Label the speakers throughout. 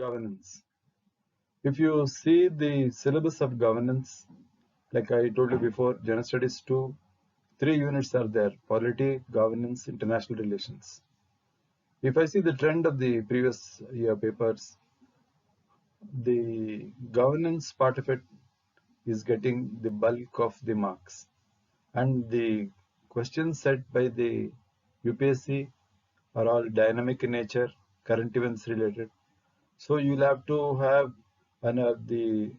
Speaker 1: Governance. If you see the syllabus of governance, like I told you before, General Studies 2, 3 units are there: polity, governance, international relations. If I see the trend of the previous year papers, the governance part of it is getting the bulk of the marks. And the questions set by the UPSC are all dynamic in nature, current events related. So you'll have to have the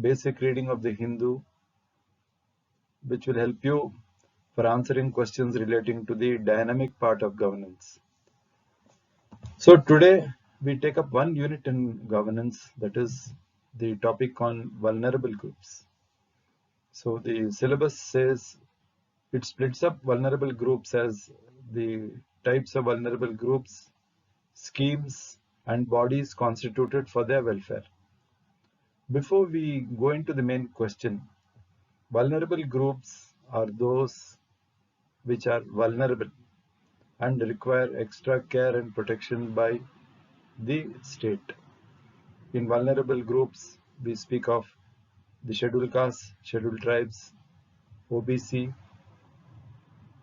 Speaker 1: basic reading of the Hindu, which will help you for answering questions relating to the dynamic part of governance. So today we take up one unit in governance, that is the topic on vulnerable groups. So the syllabus says it splits up vulnerable groups as the types of vulnerable groups, schemes, and bodies constituted for their welfare. Before we go into the main question, vulnerable groups are those which are vulnerable and require extra care and protection by the state. In vulnerable groups, we speak of the scheduled castes, scheduled tribes, OBC,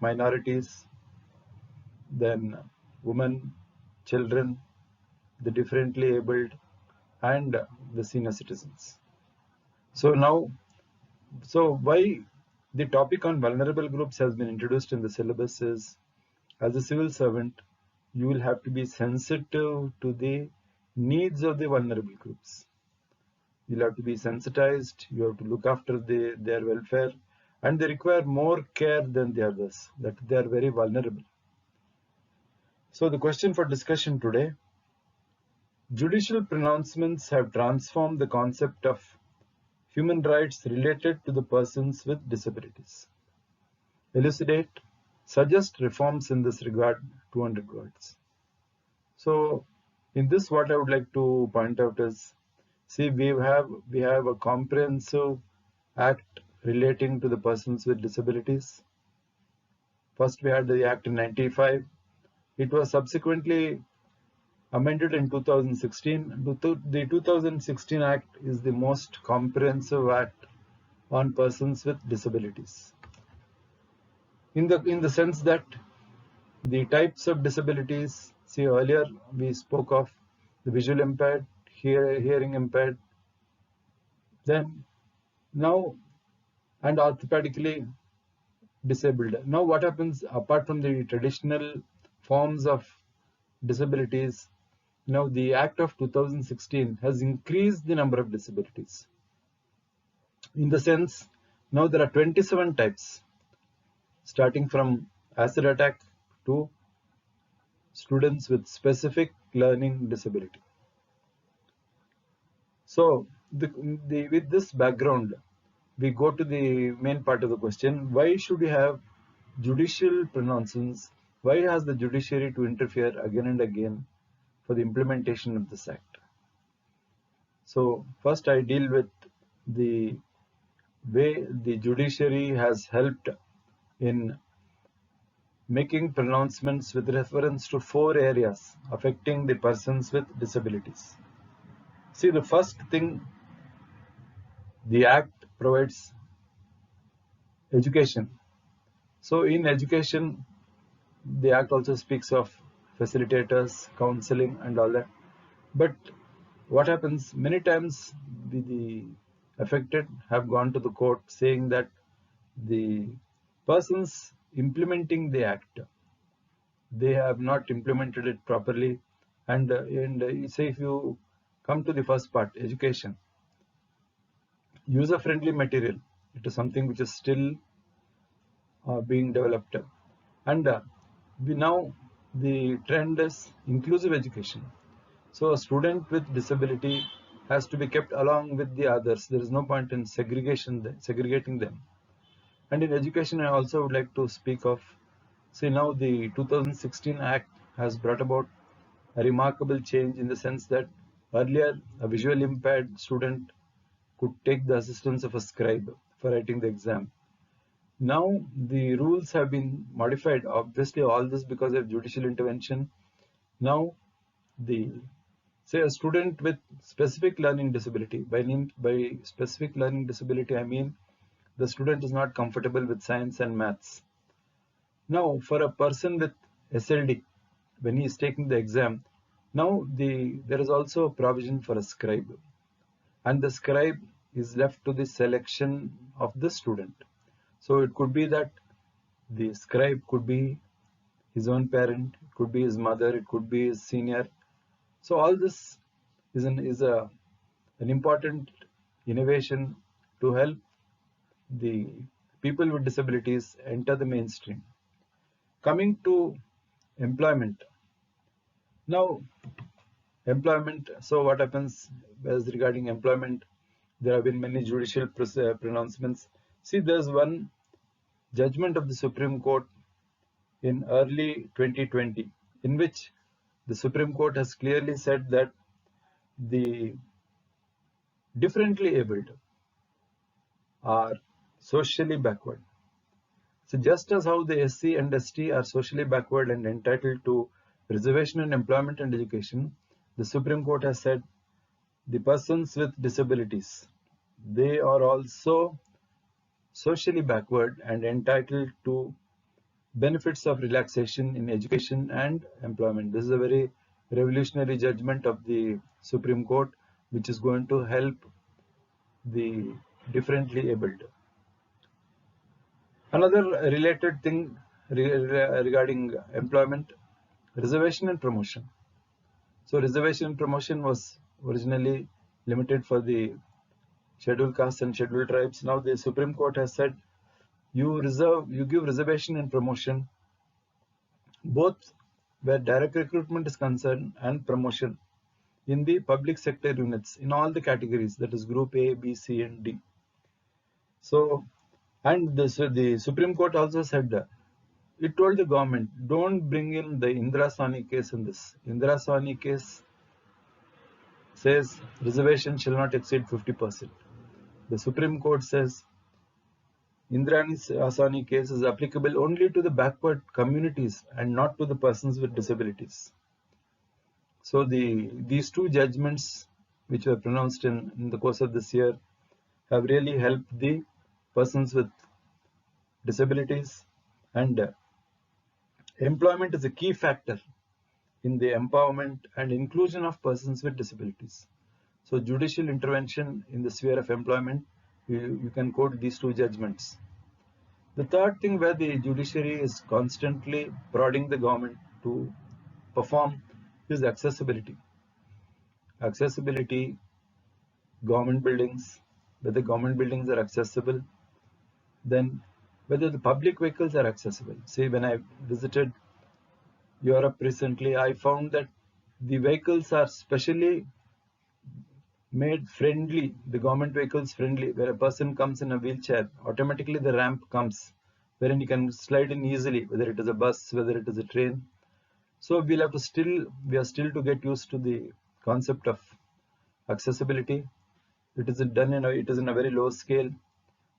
Speaker 1: minorities, then women, children, the differently abled, and the senior citizens. So why the topic on vulnerable groups has been introduced in the syllabus is, as a civil servant, you will have to be sensitive to the needs of the vulnerable groups. You'll have to be sensitized, you have to look after their welfare, and they require more care than the others, that they are very vulnerable. So the question for discussion today: judicial pronouncements have transformed the concept of human rights related to the persons with disabilities. Elucidate, suggest reforms in this regard, 200 words. So in this, what I would like to point out is, see, we have a comprehensive act relating to the persons with disabilities. First we had the act in 95. It was subsequently amended in 2016. The 2016 act is the most comprehensive act on persons with disabilities, in the sense that the types of disabilities, see, earlier we spoke of the visual impaired, hearing impaired, then now, and orthopedically disabled. Now what happens, apart from the traditional forms of disabilities, now the act of 2016 has increased the number of disabilities, in the sense now there are 27 types, starting from acid attack to students with specific learning disability. So with this background, we go to the main part of the question: why should we have judicial pronouncements? Why has the judiciary to interfere again and again for the implementation of this act? So first I deal with the way the judiciary has helped in making pronouncements with reference to 4 areas affecting the persons with disabilities. See, the first thing, the act provides education. So in education, the act also speaks of facilitators, counseling, and all that. But what happens, many times the affected have gone to the court saying that the persons implementing the act, they have not implemented it properly. And say, if you come to the first part, education, user-friendly material, it is something which is still being developed. And now the trend is inclusive education. So a student with disability has to be kept along with the others. There is no point in segregating them. And in education, I also would like to speak of, see, now the 2016 Act has brought about a remarkable change, in the sense that earlier a visually impaired student could take the assistance of a scribe for writing the exam. Now the rules have been modified, obviously all this because of judicial intervention. Now the Say a student with specific learning disability. By specific learning disability, I mean the student is not comfortable with science and maths. Now, for a person with SLD, when he is taking the exam, now there is also a provision for a scribe, and the scribe is left to the selection of the student. So it could be that the scribe could be his own parent, it could be his mother, it could be his senior. So all this is an important innovation to help the people with disabilities enter the mainstream. Coming to employment. Now, employment. So what happens as regarding employment? There have been many judicial pronouncements. See, there's one judgment of the Supreme Court in early 2020, in which the Supreme Court has clearly said that the differently abled are socially backward. So just as how the SC and ST are socially backward and entitled to reservation in employment and education, the Supreme Court has said the persons with disabilities, they are also socially backward and entitled to benefits of relaxation in education and employment. This is a very revolutionary judgment of the Supreme Court, which is going to help the differently abled. Another related thing regarding employment, reservation and promotion. So reservation and promotion was originally limited for the scheduled castes and scheduled tribes. Now the Supreme Court has said you give reservation and promotion both where direct recruitment is concerned and promotion in the public sector units in all the categories, that is group A, B, C and D. So, and the Supreme Court also said that it told the government, don't bring in the Indira Sawhney case in this. Indira Sawhney case says reservation shall not exceed 50%. The Supreme Court says Indira Sawhney case is applicable only to the backward communities and not to the persons with disabilities. So these two judgments which were pronounced in the course of this year have really helped the persons with disabilities, and employment is a key factor in the empowerment and inclusion of persons with disabilities. So judicial intervention in the sphere of employment, you can quote these two judgments. The third thing where the judiciary is constantly prodding the government to perform is accessibility. Accessibility, government buildings, whether government buildings are accessible, then whether the public vehicles are accessible. See, when I visited Europe recently, I found that the vehicles are specially made friendly, the government vehicles friendly, where a person comes in a wheelchair, automatically the ramp comes, wherein you can slide in easily, whether it is a bus, whether it is a train. So we are still to get used to the concept of accessibility. It is in a very low scale.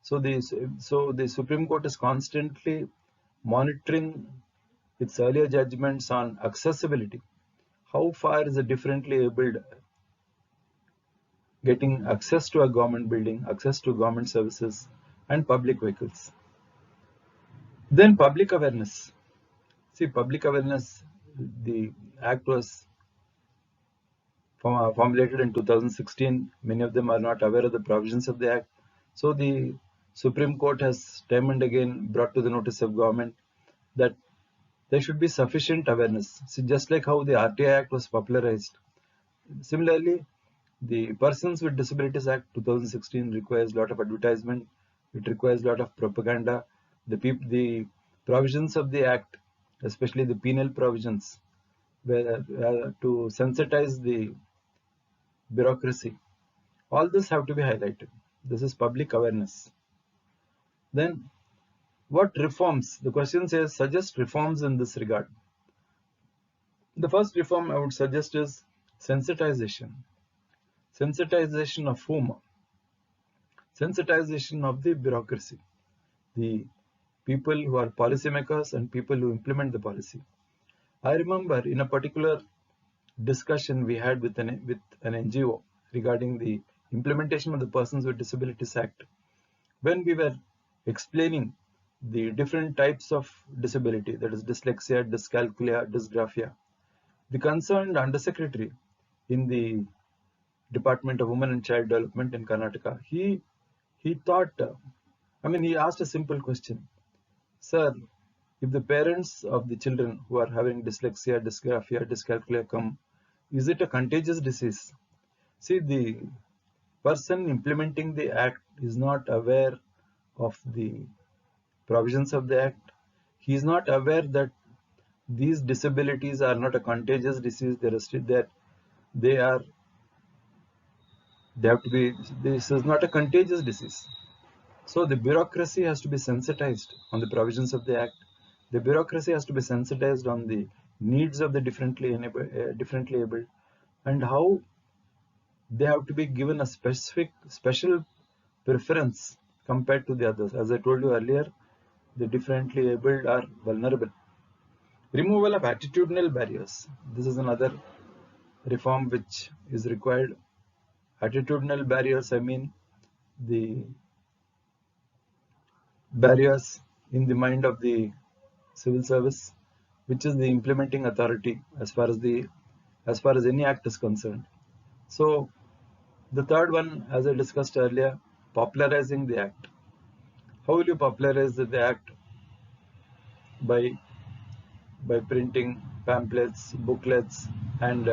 Speaker 1: So the Supreme Court is constantly monitoring its earlier judgments on accessibility. How far is a differently abled getting access to a government building, access to government services and public vehicles? Then public awareness. See, public awareness, the act was formulated in 2016. Many of them are not aware of the provisions of the act. So the Supreme Court has time and again brought to the notice of government that there should be sufficient awareness. See, just like how the RTI Act was popularized, similarly, the Persons with Disabilities Act 2016 requires a lot of advertisement. It requires a lot of propaganda. The provisions of the act, especially the penal provisions, were to sensitize the bureaucracy. All this have to be highlighted. This is public awareness. Then, what reforms? The question says, suggest reforms in this regard. The first reform I would suggest is sensitization. Sensitization of whom? Sensitization of the bureaucracy, the people who are policymakers and people who implement the policy. I remember in a particular discussion we had with an NGO regarding the implementation of the Persons with Disabilities Act, when we were explaining the different types of disability, that is dyslexia, dyscalculia, dysgraphia, the concerned undersecretary in the Department of Women and Child Development in Karnataka, he thought, he asked a simple question. Sir, if the parents of the children who are having dyslexia, dysgraphia, dyscalculia come, is it a contagious disease? See, the person implementing the act is not aware of the provisions of the act. He is not aware that these disabilities are not a contagious disease. They have to be. This is not a contagious disease. So the bureaucracy has to be sensitized on the provisions of the act. The bureaucracy has to be sensitized on the needs of the differently abled, and how they have to be given a special preference compared to the others. As I told you earlier, the differently abled are vulnerable. Removal of attitudinal barriers. This is another reform which is required. Attitudinal barriers, I mean the barriers in the mind of the civil service, which is the implementing authority as far as any act is concerned. So the third one, as I discussed earlier, popularizing the act. How will you popularize the act? By printing pamphlets, booklets, and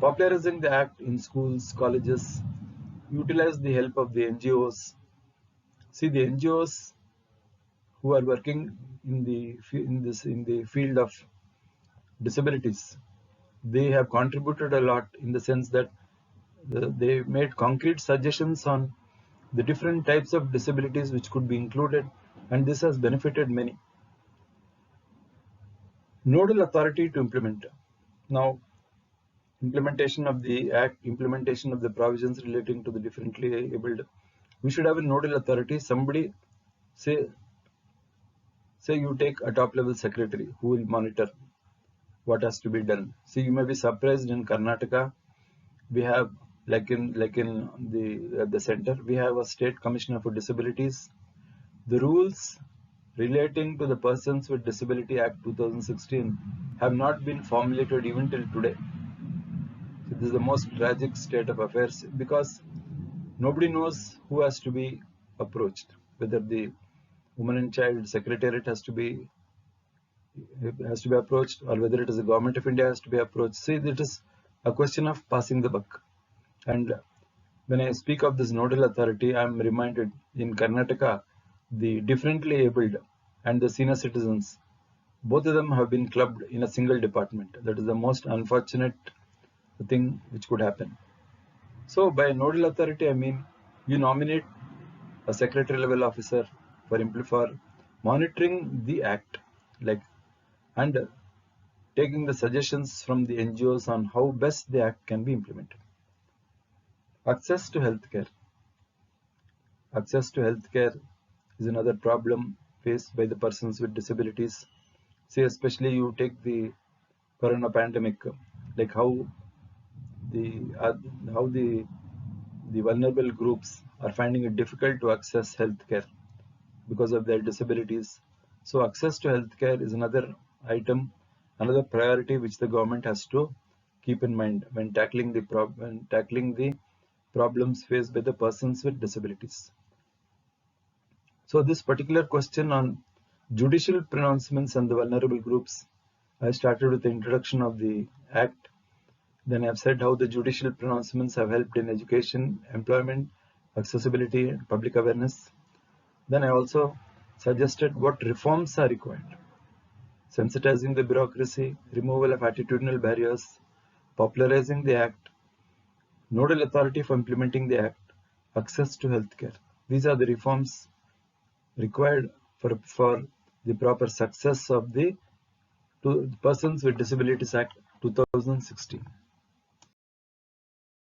Speaker 1: popularizing the act in schools, colleges. Utilize the help of the NGOs. See, the NGOs who are working in the field of disabilities, they have contributed a lot in the sense that they made concrete suggestions on the different types of disabilities which could be included, and this has benefited many. Nodal authority to implement. Now, implementation of the act, implementation of the provisions relating to the differently abled, we should have a nodal authority. Somebody, say you take a top level secretary who will monitor what has to be done. See, you may be surprised, in Karnataka we have, like in the center, we have a state commissioner for disabilities. The rules relating to the Persons with Disability Act 2016 have not been formulated even till today. So this is the most tragic state of affairs, because nobody knows who has to be approached, whether the Women and Child Secretariat has to be approached, or whether it is the Government of India has to be approached. See, it is a question of passing the buck. And when I speak of this nodal authority, I am reminded, in Karnataka, the differently abled and the senior citizens, both of them have been clubbed in a single department. That is the most unfortunate thing which could happen. So by nodal authority, I mean you nominate a secretary level officer for monitoring the act, and taking the suggestions from the NGOs on how best the act can be implemented. Access to healthcare. Access to healthcare is another problem faced by the persons with disabilities. Say, especially you take the corona pandemic, like how the vulnerable groups are finding it difficult to access healthcare because of their disabilities. So access to healthcare is another item, another priority which the government has to keep in mind when tackling the problems faced by the persons with disabilities. So this particular question on judicial pronouncements and the vulnerable groups, I started with the introduction of the Act. Then I've said how the judicial pronouncements have helped in education, employment, accessibility, and public awareness. Then I also suggested what reforms are required: sensitizing the bureaucracy, removal of attitudinal barriers, popularizing the Act, nodal authority for implementing the Act, access to healthcare. These are the reforms required for the proper success of the Persons with Disabilities Act 2016.